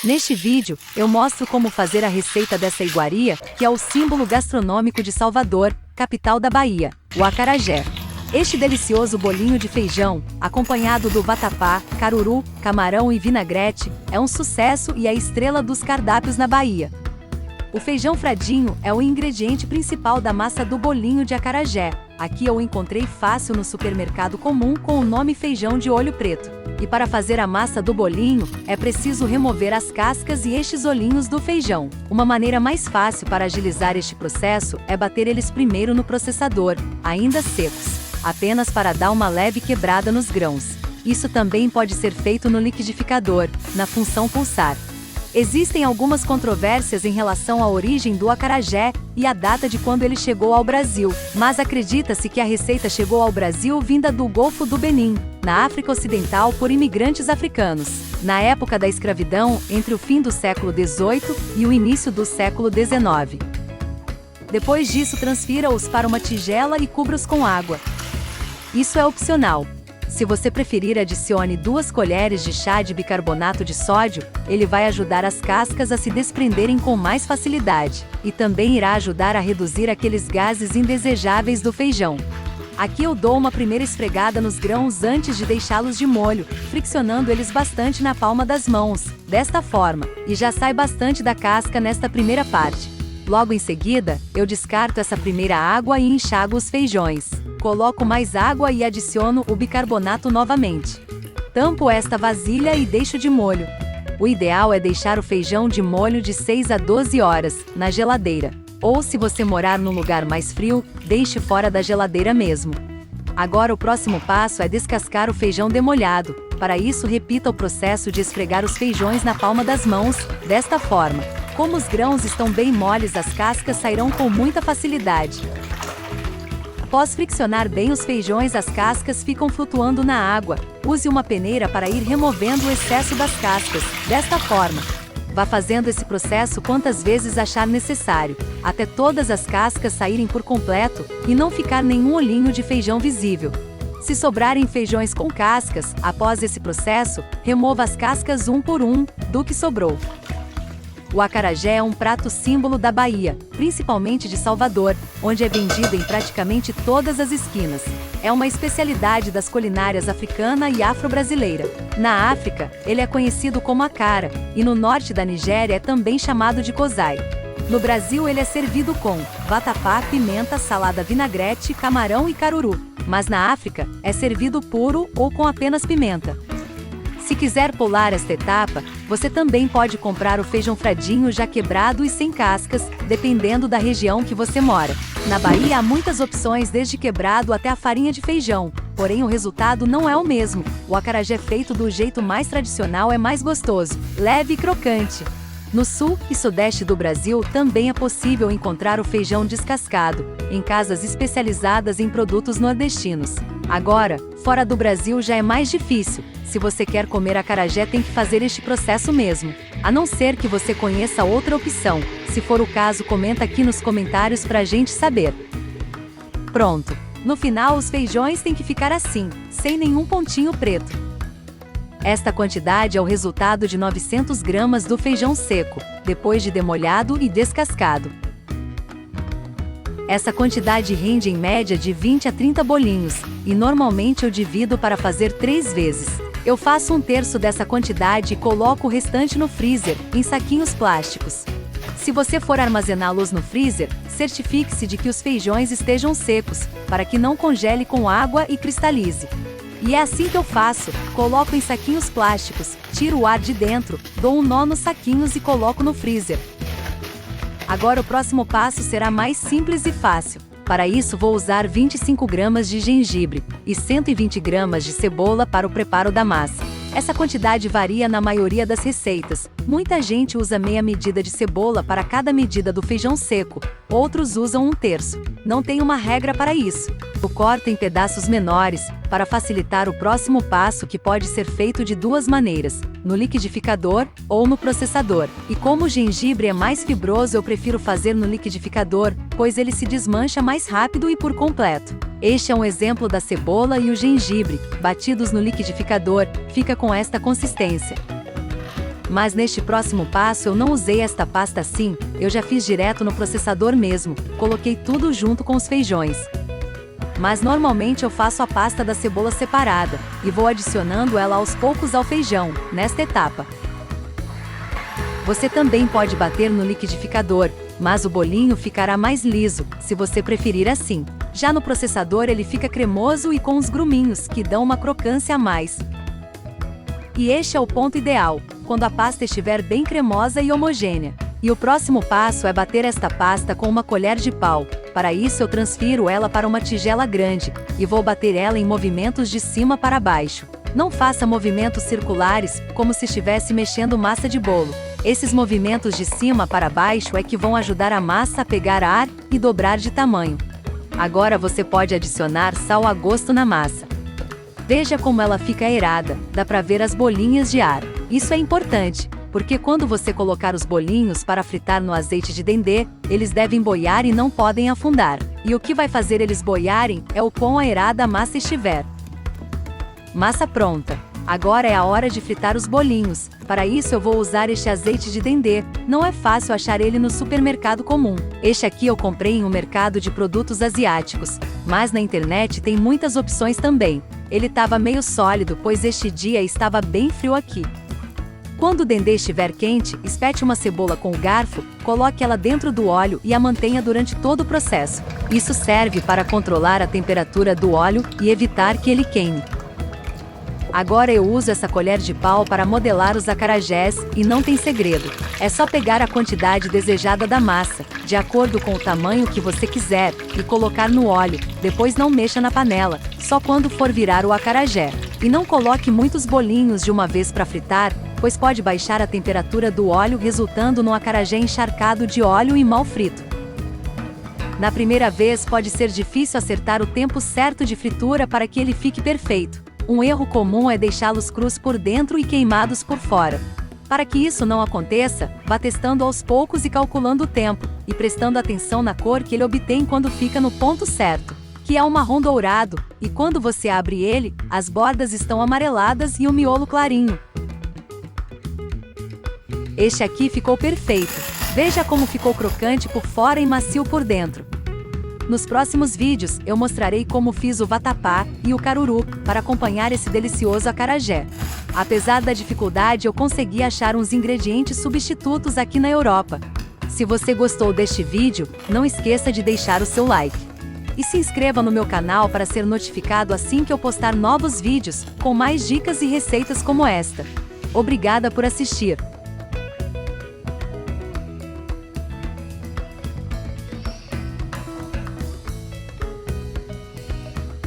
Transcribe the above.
Neste vídeo, eu mostro como fazer a receita dessa iguaria, que é o símbolo gastronômico de Salvador, capital da Bahia, o acarajé. Este delicioso bolinho de feijão, acompanhado do vatapá, caruru, camarão e vinagrete, é um sucesso e é a estrela dos cardápios na Bahia. O feijão fradinho é o ingrediente principal da massa do bolinho de acarajé. Aqui eu encontrei fácil no supermercado comum com o nome feijão de olho preto. E para fazer a massa do bolinho, é preciso remover as cascas e estes olhinhos do feijão. Uma maneira mais fácil para agilizar este processo é bater eles primeiro no processador, ainda secos, apenas para dar uma leve quebrada nos grãos. Isso também pode ser feito no liquidificador, na função pulsar. Existem algumas controvérsias em relação à origem do acarajé e a data de quando ele chegou ao Brasil, mas acredita-se que a receita chegou ao Brasil vinda do Golfo do Benin, na África Ocidental, por imigrantes africanos, na época da escravidão, entre o fim do século XVIII e o início do século XIX. Depois disso, transfira-os para uma tigela e cubra-os com água. Isso é opcional. Se você preferir, adicione 2 colheres de chá de bicarbonato de sódio, ele vai ajudar as cascas a se desprenderem com mais facilidade, e também irá ajudar a reduzir aqueles gases indesejáveis do feijão. Aqui eu dou uma primeira esfregada nos grãos antes de deixá-los de molho, friccionando eles bastante na palma das mãos, desta forma, e já sai bastante da casca nesta primeira parte. Logo em seguida, eu descarto essa primeira água e enxago os feijões. Coloco mais água e adiciono o bicarbonato novamente. Tampo esta vasilha e deixo de molho. O ideal é deixar o feijão de molho de 6 a 12 horas, na geladeira. Ou se você morar num lugar mais frio, deixe fora da geladeira mesmo. Agora o próximo passo é descascar o feijão demolhado. Para isso, repita o processo de esfregar os feijões na palma das mãos, desta forma. Como os grãos estão bem moles, as cascas sairão com muita facilidade. Após friccionar bem os feijões, as cascas ficam flutuando na água. Use uma peneira para ir removendo o excesso das cascas, desta forma. Vá fazendo esse processo quantas vezes achar necessário, até todas as cascas saírem por completo e não ficar nenhum olhinho de feijão visível. Se sobrarem feijões com cascas, após esse processo, remova as cascas um por um, do que sobrou. O acarajé é um prato símbolo da Bahia, principalmente de Salvador, onde é vendido em praticamente todas as esquinas. É uma especialidade das culinárias africana e afro-brasileira. Na África, ele é conhecido como acara, e no norte da Nigéria é também chamado de kozai. No Brasil, ele é servido com vatapá, pimenta, salada vinagrete, camarão e caruru. Mas na África, é servido puro ou com apenas pimenta. Se quiser pular esta etapa, você também pode comprar o feijão fradinho já quebrado e sem cascas, dependendo da região que você mora. Na Bahia há muitas opções, desde quebrado até a farinha de feijão, porém o resultado não é o mesmo. O acarajé feito do jeito mais tradicional é mais gostoso, leve e crocante. No sul e sudeste do Brasil também é possível encontrar o feijão descascado, em casas especializadas em produtos nordestinos. Agora, fora do Brasil já é mais difícil. Se você quer comer acarajé, tem que fazer este processo mesmo. A não ser que você conheça outra opção. Se for o caso, comenta aqui nos comentários pra gente saber. Pronto! No final, os feijões têm que ficar assim, sem nenhum pontinho preto. Esta quantidade é o resultado de 900 gramas do feijão seco, depois de demolhado e descascado. Essa quantidade rende em média de 20 a 30 bolinhos, e normalmente eu divido para fazer 3 vezes. Eu faço 1/3 dessa quantidade e coloco o restante no freezer, em saquinhos plásticos. Se você for armazená-los no freezer, certifique-se de que os feijões estejam secos, para que não congele com água e cristalize. E é assim que eu faço: coloco em saquinhos plásticos, tiro o ar de dentro, dou um nó nos saquinhos e coloco no freezer. Agora o próximo passo será mais simples e fácil. Para isso vou usar 25 gramas de gengibre e 120 gramas de cebola para o preparo da massa. Essa quantidade varia na maioria das receitas. Muita gente usa meia medida de cebola para cada medida do feijão seco, outros usam 1/3. Não tem uma regra para isso. Eu corto em pedaços menores, para facilitar o próximo passo, que pode ser feito de 2 maneiras, no liquidificador ou no processador. E como o gengibre é mais fibroso, eu prefiro fazer no liquidificador, pois ele se desmancha mais rápido e por completo. Este é um exemplo da cebola e o gengibre, batidos no liquidificador, fica com esta consistência. Mas neste próximo passo eu não usei esta pasta assim, eu já fiz direto no processador mesmo, coloquei tudo junto com os feijões. Mas normalmente eu faço a pasta da cebola separada, e vou adicionando ela aos poucos ao feijão, nesta etapa. Você também pode bater no liquidificador, mas o bolinho ficará mais liso, se você preferir assim. Já no processador ele fica cremoso e com os gruminhos, que dão uma crocância a mais. E este é o ponto ideal, quando a pasta estiver bem cremosa e homogênea. E o próximo passo é bater esta pasta com uma colher de pau. Para isso eu transfiro ela para uma tigela grande, e vou bater ela em movimentos de cima para baixo. Não faça movimentos circulares, como se estivesse mexendo massa de bolo. Esses movimentos de cima para baixo é que vão ajudar a massa a pegar ar e dobrar de tamanho. Agora você pode adicionar sal a gosto na massa. Veja como ela fica aerada, dá para ver as bolinhas de ar. Isso é importante, porque quando você colocar os bolinhos para fritar no azeite de dendê, eles devem boiar e não podem afundar. E o que vai fazer eles boiarem é o quão aerada a massa estiver. Massa pronta. Agora é a hora de fritar os bolinhos. Para isso eu vou usar este azeite de dendê. Não é fácil achar ele no supermercado comum. Este aqui eu comprei em um mercado de produtos asiáticos, mas na internet tem muitas opções também. Ele estava meio sólido, pois este dia estava bem frio aqui. Quando o dendê estiver quente, espete uma cebola com o garfo, coloque ela dentro do óleo e a mantenha durante todo o processo. Isso serve para controlar a temperatura do óleo e evitar que ele queime. Agora eu uso essa colher de pau para modelar os acarajés, e não tem segredo. É só pegar a quantidade desejada da massa, de acordo com o tamanho que você quiser, e colocar no óleo. Depois não mexa na panela, só quando for virar o acarajé. E não coloque muitos bolinhos de uma vez para fritar, pois pode baixar a temperatura do óleo, resultando num acarajé encharcado de óleo e mal frito. Na primeira vez pode ser difícil acertar o tempo certo de fritura para que ele fique perfeito. Um erro comum é deixá-los crus por dentro e queimados por fora. Para que isso não aconteça, vá testando aos poucos e calculando o tempo, e prestando atenção na cor que ele obtém quando fica no ponto certo, que é um marrom dourado, e quando você abre ele, as bordas estão amareladas e o miolo clarinho. Este aqui ficou perfeito. Veja como ficou crocante por fora e macio por dentro. Nos próximos vídeos, eu mostrarei como fiz o vatapá e o caruru, para acompanhar esse delicioso acarajé. Apesar da dificuldade, eu consegui achar uns ingredientes substitutos aqui na Europa. Se você gostou deste vídeo, não esqueça de deixar o seu like. E se inscreva no meu canal para ser notificado assim que eu postar novos vídeos, com mais dicas e receitas como esta. Obrigada por assistir!